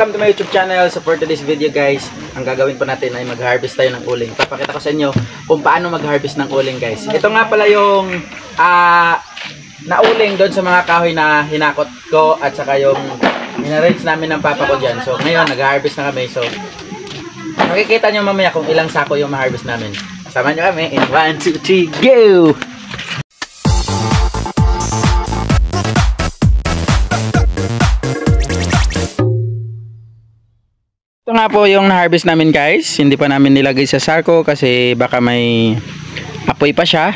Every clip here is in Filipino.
welcome to my YouTube channel. So for today's video guys, ang gagawin po natin ay mag-harvest tayo ng uling. Papakita ko sa inyo kung paano mag-harvest ng uling guys. Ito nga pala yung nauling doon sa mga kahoy na hinakot ko at saka yung inarrange namin ng papa ko dyan. So ngayon nag-harvest na kami. So makikita nyo mamaya kung ilang sako yung ma-harvest namin. Sama nyo kami in 1, 2, 3, go! Ito nga po yung na-harvest namin guys. Hindi pa namin nilagay sa sako kasi baka may apoy pa siya.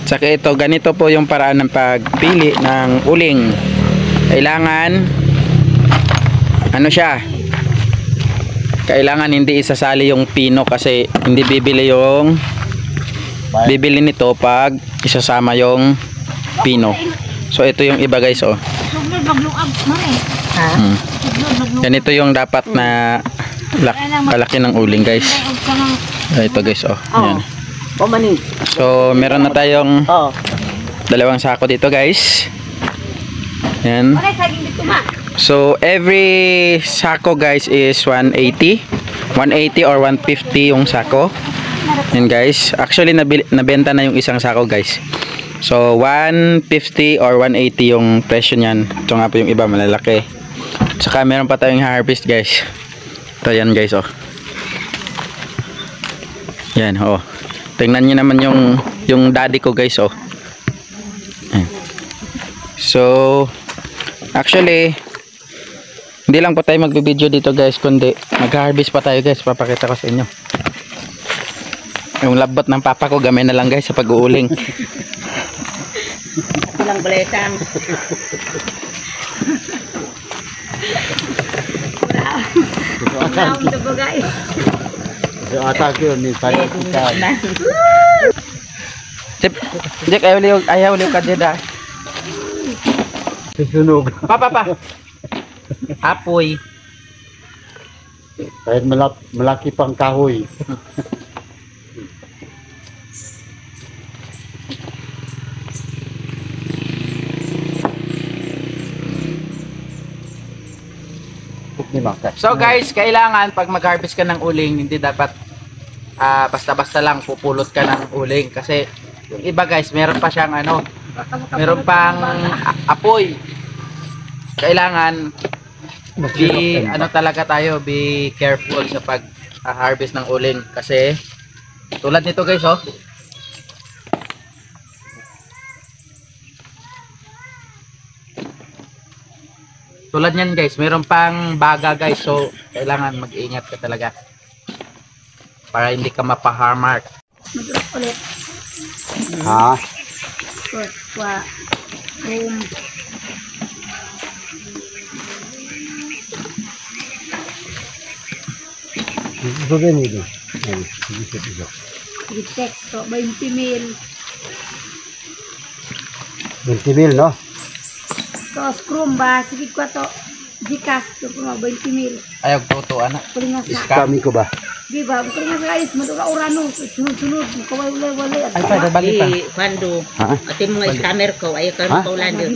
Saka ito, ganito po yung paraan ng pagpili ng uling. Kailangan kailangan hindi isasali yung pino kasi hindi bibili nito pag isasama yung pino. So ito yung iba guys oh. Ganito yung dapat na palaki ng uling guys. Ito guys oh. Yan. So meron na tayong dalawang sako dito guys. Yan. So every sako guys is 180 or 150 yung sako. Yan guys. Actually nabenta na yung isang sako guys. So 150 or 180 yung presyo niyan. Ito nga po yung iba malalaki. Saka meron pa tayong harvest guys. Ito yan guys oh. Yan oh. Tingnan niyo naman yung daddy ko guys oh. Ayan. So actually hindi lang po tayo magbi-video dito guys kundi mag-harvest pa tayo guys. Papakita ko sa inyo. Yung labot ng papa ko gamay na lang guys sa pag-uuling. Ilang baletang. Wala po guys. So atak yun ni palit kita. Jek ayaw liw ka dyan. Susunog. Pa. Apoy. Kahit malaki pang kahoy. So guys, kailangan pag mag-harvest ka ng uling, hindi dapat basta-basta lang pupulot ka ng uling kasi yung iba guys, meron pa siyang meron pang apoy. Kailangan talaga tayo, be careful sa pag-harvest ng uling kasi tulad nito guys oh. Tulad niyan guys, meron pang baga guys. So, kailangan mag-ingat ka talaga. Para hindi ka mapaharmark. Mag-drop ulit. Ha? Ito din ito. Texto, 20 mil. 20 mil no? To scrum ba? Sige ko to. Gcash to kuma 20 mil. Ayaw tuto anak. Kulinga sa. Kami ko ba? Di ba? Kulinga sa guys, madura urano, sunod-sunod, kaway-wala. Ay pa, balik pa. Pando. Ati mga scammer ko, ayaw ka ng paulan din.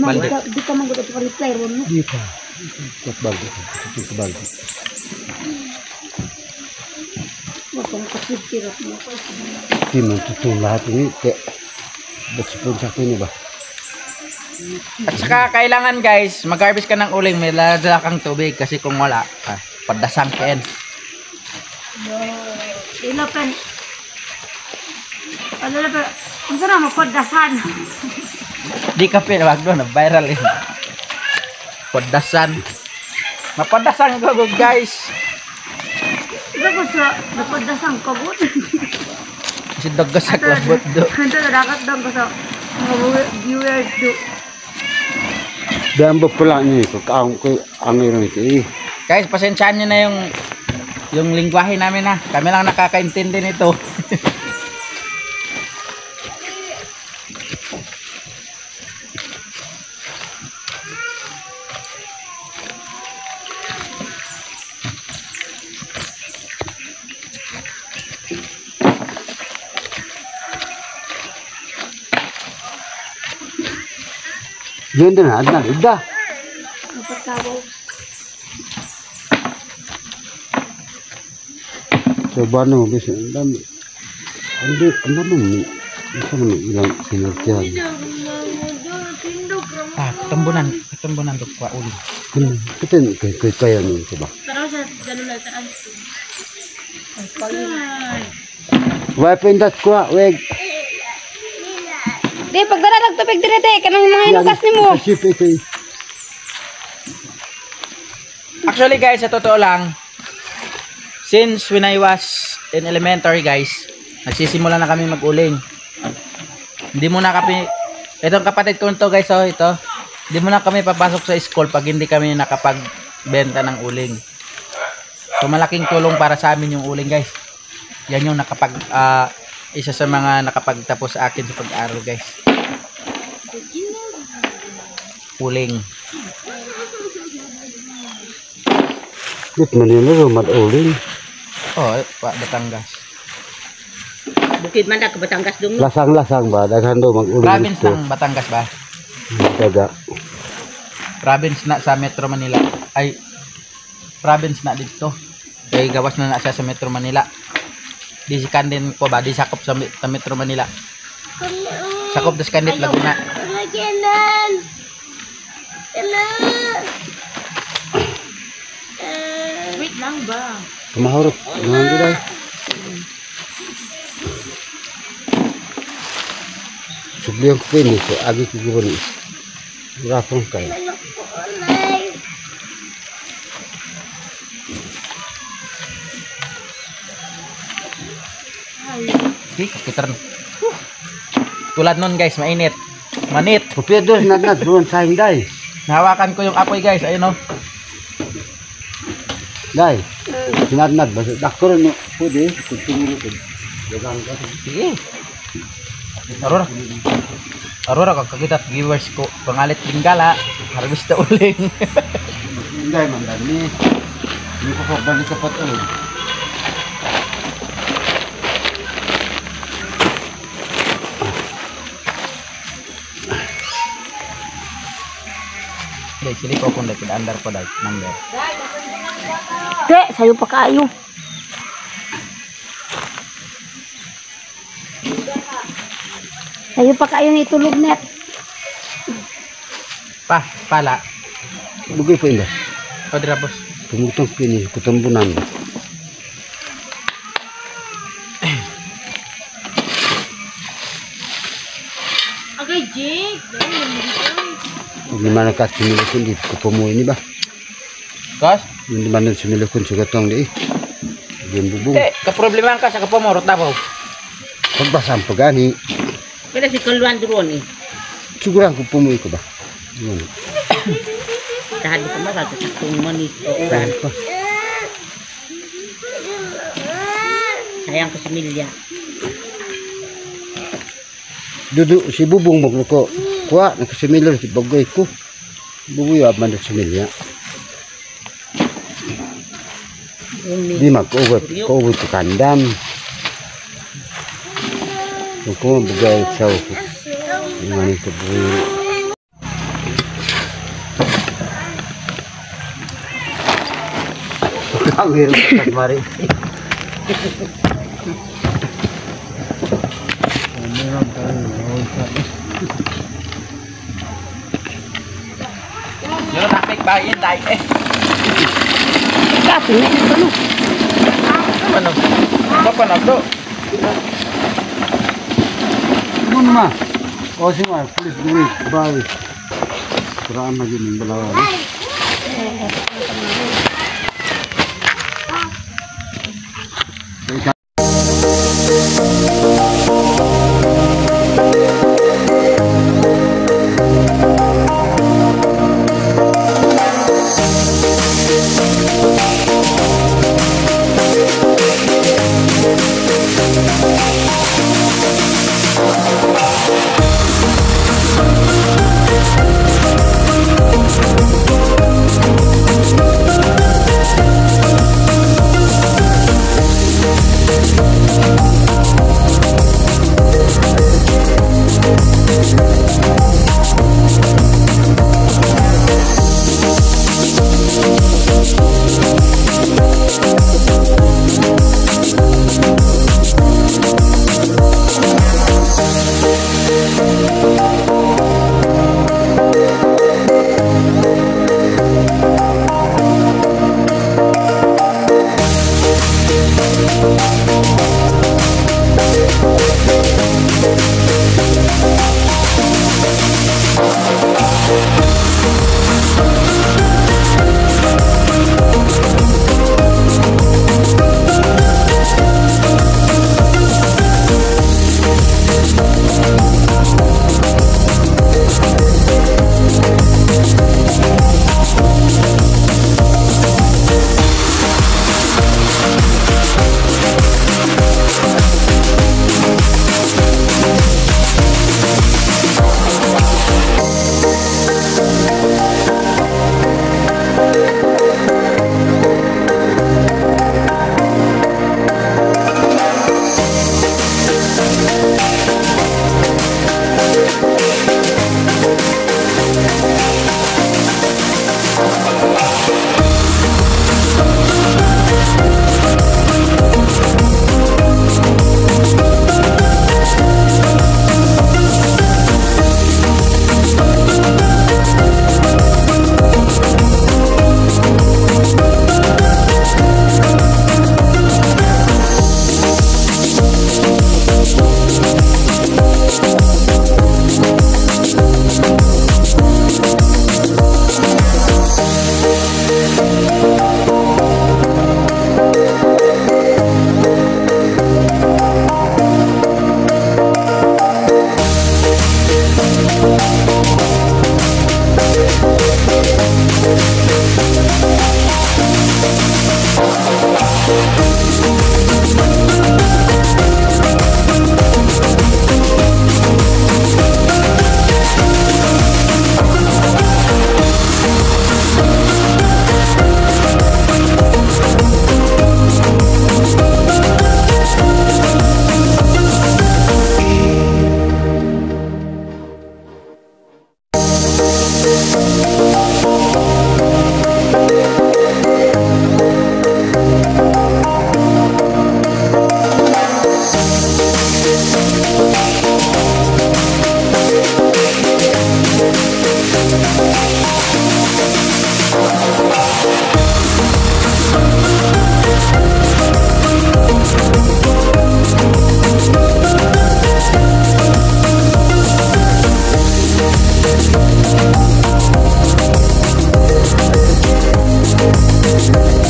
Di ka manggut at reply ron no. Di pa. Kat bago. Kat bago. Wakong kasipirot mo ko. Di man tutong lahat ini kayak bersipun sa ini ba? At saka kailangan guys, mag-harvest ka ng uling, may ladala kang tubig kasi kung wala, padasang ken. Ilapan. Ang sana mo padasan. Di ka wag doon, viral eh. Padasan. Mapadasan ko guys. Ito ko sa napadasan ko bud. Kasi dagasak labot do. Kanto dakat dong ko sa mga viewers do. Dan pula ni ko ang ito. Guys, pasensyaan nyo na yung lingwahe namin ha. Kami lang nakakaintindi nito. Yun din na, ida. Napatawa. sa bano, bisa ang dami. Ang dami. Isa man ilang sinurtihan. Ah, ketumbunan dukwa uli. Kita kaya nun, diba? Why pindat ko, weg. Di, pagdala nagtubig dire te, kanang mga inukas ni mo. Kasip ito. Actually guys, sa totoo lang, since when I was in elementary guys, nagsisimula na kami mag-uling. Hindi muna kami, itong kapatid ko to guys, oh, ito. Hindi muna kami papasok sa school pag hindi kami nakapagbenta ng uling. So malaking tulong para sa amin yung uling guys. Yan yung isa sa mga nakapagtapos sa akin sa pag-aaral guys. Uling. Bit Manila, rumad uling. Oh, Batangas. Bukid man ka Batangas dong. Lasang-lasang ba? Daghan do mag-uling. Province ng Batangas ba? Daga. Province na sa Metro Manila. Ay, province na dito. Kaya gawas na siya sa Metro Manila. Di si Kandin ko ba? Di sakop sa Metro Manila. Sakop sa Kandit, Laguna. Wait lang ba? Kumahurot. Ngayon gulay. Sublihan ko pini. Agi ko gawin. Rapong kayo. Okay, kita tulad nun guys, mainit. Manit. Pupiados na doon sa hinday. Nahawakan ko yung apoy guys, ayun oh. Day. Sinadnad. Daktor no. Pwede. Kutingin ko. Dagang ka. Sige. Arora kakakita viewers ko. Pangalit Lingala. Harvest na uling. Hinday man dami. Hindi ko balik kapat ulit. Dahil sili ko kung dahil pinandar ko dahil number. Te, sayo pa kayo. Sayo pa kayo ni tulog net. Pala. Bugay pa ila. O dira boss. Tumutong pini. Kutambunan. Agay, Jake. Hindi man nakat sumilukon dito. Kupamuhay ni ba? Guys? Hindi man sumilukon sa gatong di. Diyan bubong. Kaproblemahan ka sa kapamorot na po. Pagbasang pagani. Pero si Kalwan doon eh. Siguran ko pumuhay ko ba? Yun. Kahit ko magal sa kung manis o uran. Sayang ko sa milya. Dudu si bubong mo ko. Kuha nakasimilya si bagay ko. Bubuy man sa similya. Di mag-uwet ko kandam. Ko bagay sa ko. Ngani ko bubuy. Ang hirap sa mari. Yo tapik bayin dai Kasi na ito no. Ano? Apa na to? Ano naman? O si Mar, please do it. Bye. Kuraan na yun yung dalawa.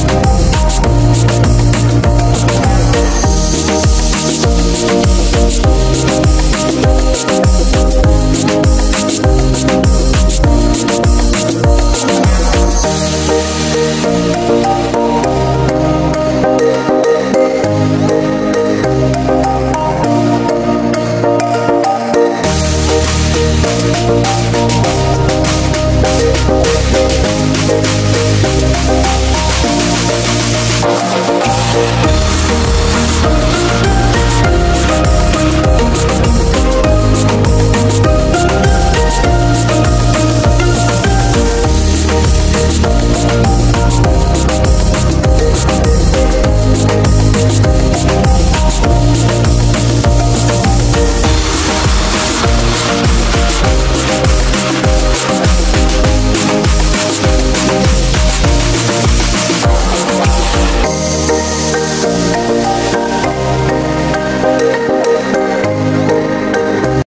Bye.